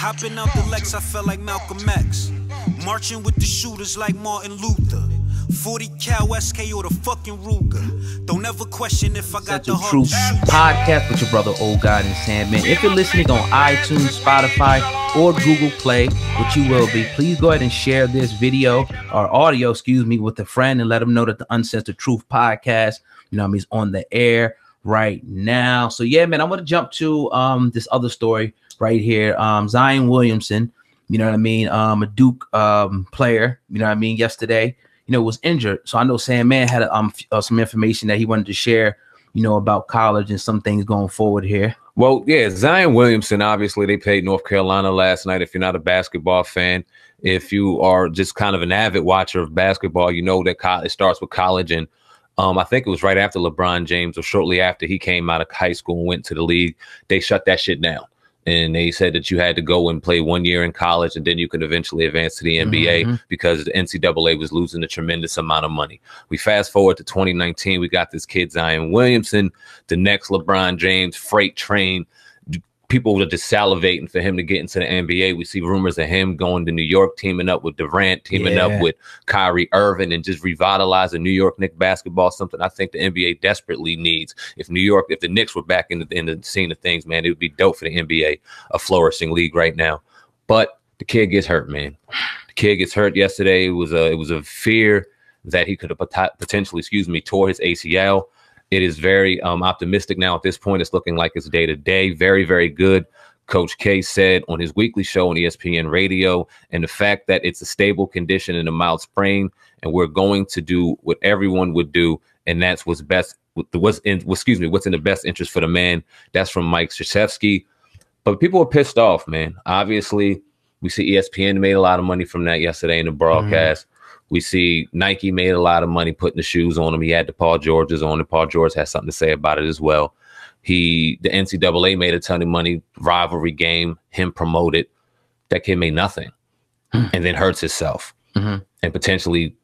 Hopping out the Lex, I felt like Malcolm X. Marching with the shooters like Martin Luther. 40 cal SK or the fucking Ruger. Don't ever question if I got the heart Truth podcast with your brother Old God and SamAnt. If you're listening on iTunes, Spotify, or Google Play, which you will be, please go ahead and share this video or audio, with a friend and let them know that the Uncensored Truth podcast, is on the air right now. So yeah, man, I'm gonna jump to this other story right here. Zion Williamson, a Duke player, yesterday, was injured. So I know SamAnt had some information that he wanted to share, about college and some things going forward here. Well, yeah, Zion Williamson, obviously they played North Carolina last night. If you're not a basketball fan, if you are just kind of an avid watcher of basketball, you know that it starts with college. And I think it was right after LeBron James or shortly after he came out of high school and went to the league, they shut that shit down. And they said that you had to go and play 1 year in college and then you could eventually advance to the NBA because the NCAA was losing a tremendous amount of money. We fast forward to 2019. We got this kid, Zion Williamson, the next LeBron James freight train. People were just salivating for him to get into the NBA. We see rumors of him going to New York, teaming up with Durant, teaming up with Kyrie Irving, and just revitalizing New York Knicks basketball, something I think the NBA desperately needs. If the Knicks were back in the scene of things, man, it would be dope for the NBA, a flourishing league right now. But the kid gets hurt, man. The kid gets hurt yesterday. It was a fear that he could have potentially, tore his ACL. It is very optimistic now at this point. It's looking like it's day to day. Very, very good. Coach K said on his weekly show on ESPN radio, and the fact that it's a stable condition and a mild sprain, and we're going to do what everyone would do, and that's what's in the best interest for the man. That's from Mike Krzyzewski. But people are pissed off, man. Obviously, we see ESPN made a lot of money from that yesterday in the broadcast. We see Nike made a lot of money putting the shoes on him. He had the Paul Georges on, and Paul George has something to say about it as well. The NCAA made a ton of money, rivalry game, him promoted. That kid made nothing and then hurts himself and potentially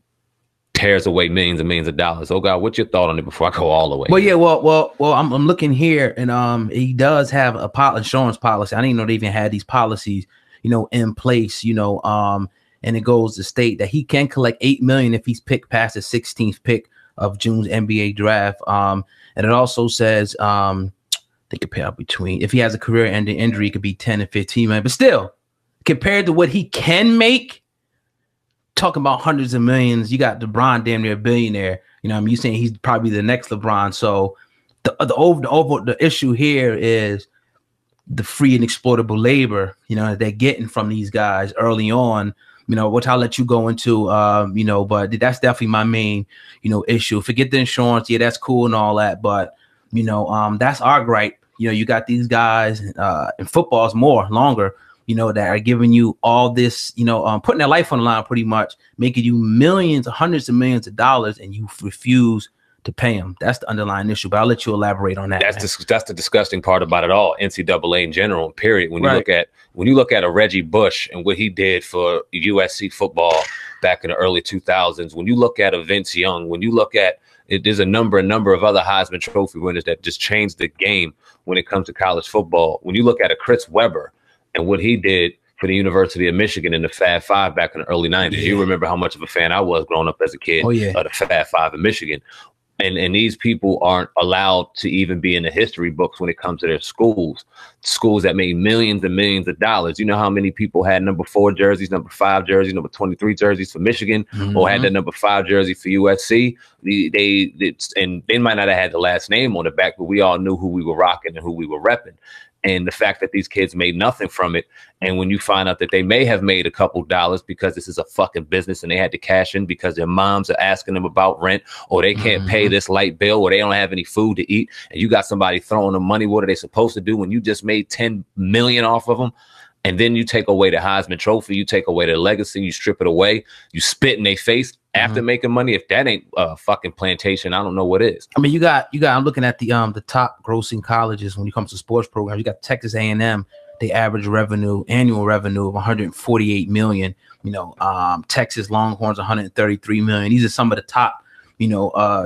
tears away millions and millions of dollars. Oh God, what's your thought on it before I go all the way? Well, yeah, well, I'm looking here, and he does have a insurance policy. I didn't even know they even had these policies, in place, and it goes to state that he can collect $8 million if he's picked past the 16th pick of June's NBA draft. And it also says they could pay out between, if he has a career-ending injury, it could be 10 and 15 million. But still, compared to what he can make, talking about hundreds of millions, you got LeBron damn near a billionaire. You saying he's probably the next LeBron. So the issue here is the free and exploitable labor, that they're getting from these guys early on. Which I'll let you go into, but that's definitely my main, issue. Forget the insurance. Yeah, that's cool and all that. But, that's our gripe. You got these guys and football's longer, that are giving you all this, putting their life on the line pretty much, making you millions, hundreds of millions of dollars, and you refuse to pay them. That's the underlying issue. But I'll let you elaborate on that. That's the disgusting part about it all. NCAA in general, period. When you look at a Reggie Bush and what he did for USC football back in the early 2000s, when you look at a Vince Young, when you look at it, there's a number of other Heisman Trophy winners that just changed the game when it comes to college football. When you look at a Chris Webber and what he did for the University of Michigan in the Fab Five back in the early 90s, you remember how much of a fan I was growing up as a kid of the Fab Five in Michigan. And these people aren't allowed to even be in the history books when it comes to their schools that made millions and millions of dollars. You know how many people had number 4 jerseys, number 5 jerseys, number 23 jerseys for Michigan, or had that number 5 jersey for USC. They might not have had the last name on the back, but we all knew who we were rocking and who we were repping. And the fact that these kids made nothing from it, and when you find out that they may have made a couple dollars because this is a fucking business and they had to cash in because their moms are asking them about rent, or they can't pay this light bill, or they don't have any food to eat, and you got somebody throwing them money, what are they supposed to do when you just made 10 million off of them? And then you take away the Heisman Trophy, you take away their legacy, you strip it away, you spit in their face after making money. If that ain't fucking plantation, I don't know what is. I mean, you got. I'm looking at the top grossing colleges when it comes to sports programs. You got Texas A&M. They average annual revenue of 148 million. Texas Longhorns 133 million. These are some of the top,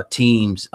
teams.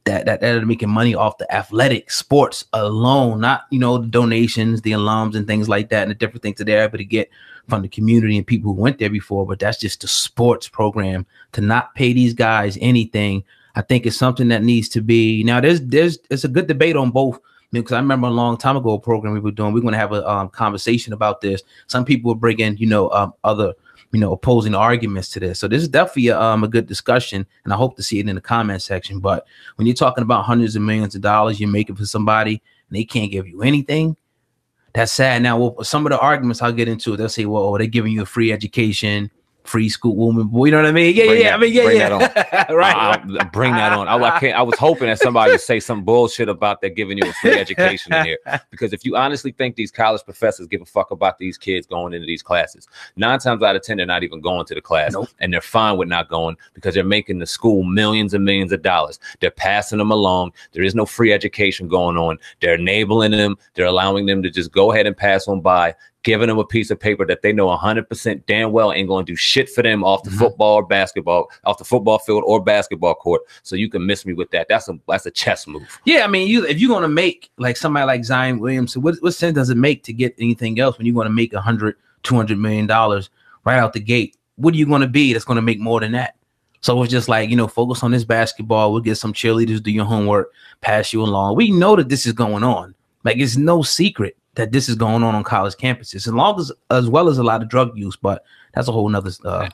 that are making money off the athletic sports alone, not, you know, the donations, the alums and things like that, and the different things that they're able to get from the community and people who went there before. But that's just the sports program. To not pay these guys anything, I think it's something that needs to be. Now it's a good debate on both, because I remember a long time ago a program we were doing. We're going to have a conversation about this. Some people will bring in, you know, other, you know, opposing arguments to this. So this is definitely a good discussion, and I hope to see it in the comment section. But when you're talking about hundreds of millions of dollars you're making for somebody and they can't give you anything, that's sad. Now, some of the arguments I'll get into, they'll say, well, they're giving you a free education, free school woman, boy, you know what I mean? Yeah. Bring that on. Right. Bring that on. I was hoping that somebody would say some bullshit about they're giving you a free education in here. Because if you honestly think these college professors give a fuck about these kids going into these classes, 9 times out of 10, they're not even going to the class. Nope. And they're fine with not going, because they're making the school millions and millions of dollars. They're passing them along. There is no free education going on. They're enabling them. They're allowing them to just go ahead and pass on by, giving them a piece of paper that they know 100% damn well ain't going to do shit for them off the football or basketball, off the football field or basketball court. So you can miss me with that. That's a chess move. Yeah, I mean, if you're going to make like somebody like Zion Williamson, what sense does it make to get anything else when you're going to make $100-200 million right out the gate? What are you going to be that's going to make more than that? So it's just like, you know, focus on this basketball. We'll get some cheerleaders, do your homework, pass you along. We know that this is going on. Like, it's no secret that this is going on college campuses, as well as a lot of drug use, but that's a whole nother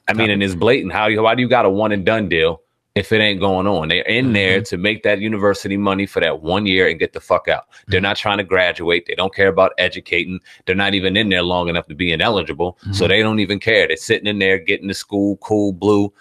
I mean, and it's blatant. Why do you got a one and done deal if it ain't going on? They're in there to make that university money for that 1 year and get the fuck out. They're not trying to graduate. They don't care about educating. They're not even in there long enough to be ineligible. So they don't even care. They're sitting in there getting to school, cool, blue.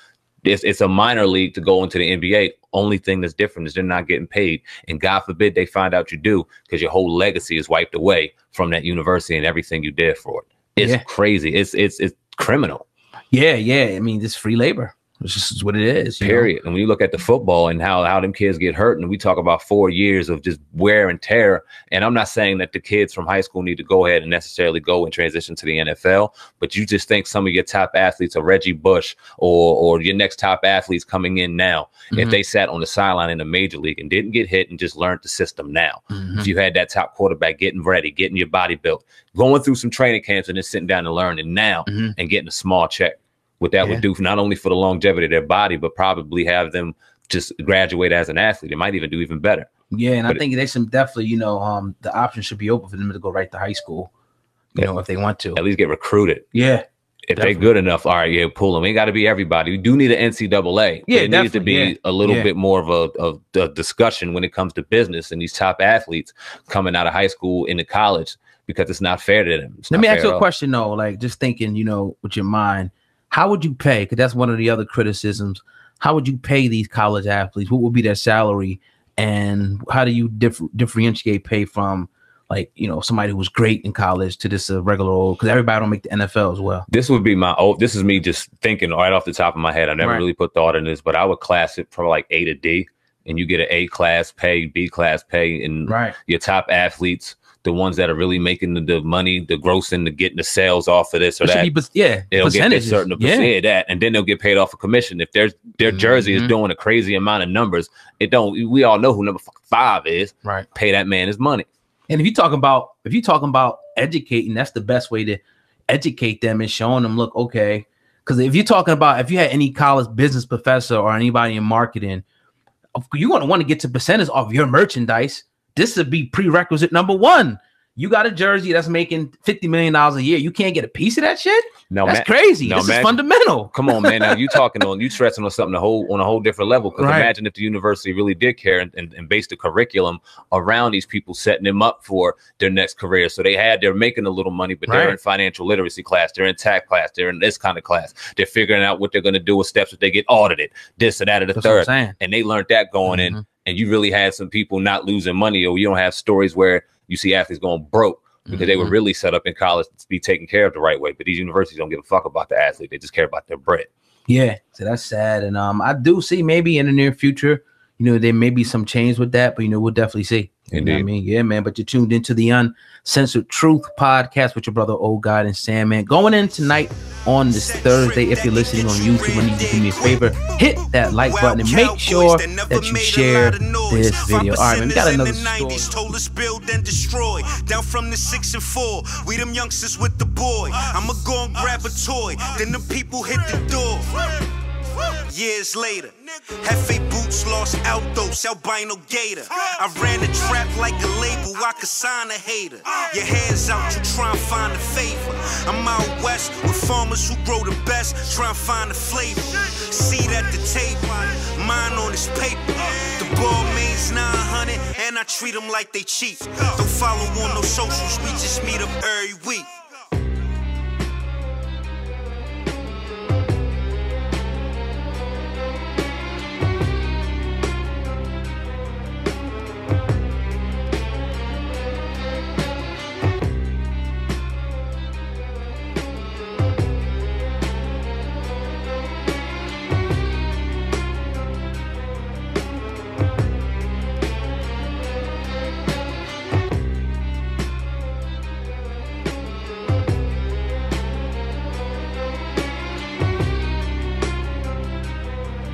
It's a minor league to go into the NBA. Only thing that's different is they're not getting paid. And God forbid they find out you do, because your whole legacy is wiped away from that university and everything you did for it. It's crazy. It's criminal. Yeah. I mean, it's free labor. It's just what it is. Period. And when you look at the football and how them kids get hurt, and we talk about 4 years of just wear and tear. And I'm not saying that the kids from high school need to go ahead and necessarily go and transition to the NFL, but you just think some of your top athletes are Reggie Bush or your next top athletes coming in now, if they sat on the sideline in the major league and didn't get hit and just learned the system now, if you had that top quarterback getting ready, getting your body built, going through some training camps and then sitting down and learning now and getting a small check. What that would do for not only for the longevity of their body, but probably have them just graduate as an athlete. It might even do even better. Yeah, and I think they should definitely, you know, the option should be open for them to go right to high school, you know, if they want to. At least get recruited. Yeah. If they're good enough, all right, pull them. It got to be everybody. We do need an NCAA. Yeah, it needs to be a little bit more of a discussion when it comes to business and these top athletes coming out of high school into college, because it's not fair to them. Let me ask you a question, though, like just thinking, you know, with your mind. How would you pay? Because that's one of the other criticisms. How would you pay these college athletes? What would be their salary? And how do you differentiate pay from, like, you know, somebody who was great in college to this regular old? Because everybody don't make the NFL as well. This would be this is me just thinking right off the top of my head. I never really put thought in this, but I would class it from like A to D, and you get an A class pay, B class pay, and your top athletes, the ones that are really making the money, the grossing, the getting the sales off of this or that. It'll get a certain percentage of that, and then they'll get paid off a commission. If their jersey is doing a crazy amount of numbers, we all know who number 5 is. Right. Pay that man his money. And if you're talking about educating, that's the best way to educate them, is showing them, look, okay, because if you had any college business professor or anybody in marketing, you're going to want to get to percentage off your merchandise. This would be prerequisite number 1. You got a jersey that's making $50 million a year. You can't get a piece of that shit? No, that's crazy. This is fundamental. Come on, man. Now you stressing on something on a whole different level. Because imagine if the university really did care and based the curriculum around these people, setting them up for their next career. So they're making a little money, but they're in financial literacy class, they're in tax class, they're in this kind of class. They're figuring out what they're going to do with steps if they get audited, this or that or the third. And they learned that going in. And you really had some people not losing money, or you don't have stories where you see athletes going broke because they were really set up in college to be taken care of the right way. But these universities don't give a fuck about the athlete. They just care about their bread. Yeah, so that's sad. And I do see maybe in the near future, you know, there may be some change with that, but you know, we'll definitely see. You know what I mean? Yeah, man. But you're tuned into the Uncensored Truth podcast with your brother Old God and SamAnt. Going in tonight on this Thursday. If you're listening on YouTube, I need you to do me a favor, hit that like button and make sure that you share this video. All right, man, we got another story. Told us build and destroy. Down from the 6 and 4, we them youngsters with the boy. I'ma go and grab a toy, then the people hit the door. Years later, Hefe boots lost Altos, albino gator. I ran the trap like a label, I could sign a hater. Your hands out, you try and find a favor. I'm out west with farmers who grow the best, try and find a flavor. Seat at the table, mine on this paper. The ball means 900, and I treat them like they cheap. Don't follow on no socials, we just meet up every week.